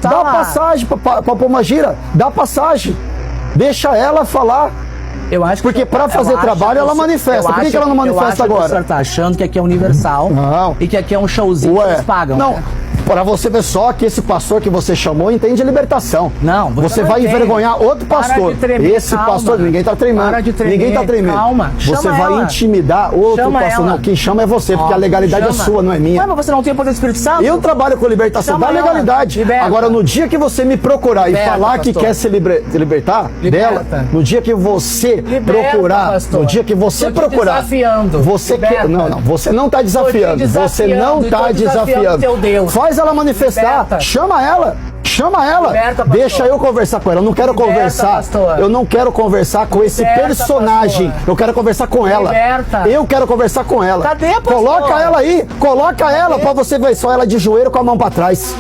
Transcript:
Dá passagem pra Pombagira, dá passagem. Deixa ela falar. Eu acho que porque para fazer trabalho ela manifesta. Por que ela não manifesta agora? O senhor tá achando que aqui é universal e que aqui é um showzinho que eles pagam. Não, né? para você ver só que esse pastor que você chamou entende a libertação. Não, você vai envergonhar outro pastor. Esse pastor, ninguém tá tremendo. Ninguém tá tremendo. Calma. Você vai intimidar outro pastor. Não, quem chama é você, porque a legalidade é sua, não é minha. Mas você não tem o poder do Espírito Santo? Eu trabalho com libertação da legalidade. Agora, no dia que você me procurar e falar que quer se libertar dela, no dia que você procurar, no dia que você procurar, você quer. Não, você não tá desafiando. Você não tá desafiando. Faz ela manifestar, chama ela. Liberta, deixa eu conversar com ela. Eu não quero conversar. Pastor. Eu não quero conversar com esse personagem. Pastor. Eu quero conversar com ela. Eu quero conversar com ela. Cadê, pastor? Coloca ela aí, coloca ela pra você ver só ela de joelho com a mão pra trás.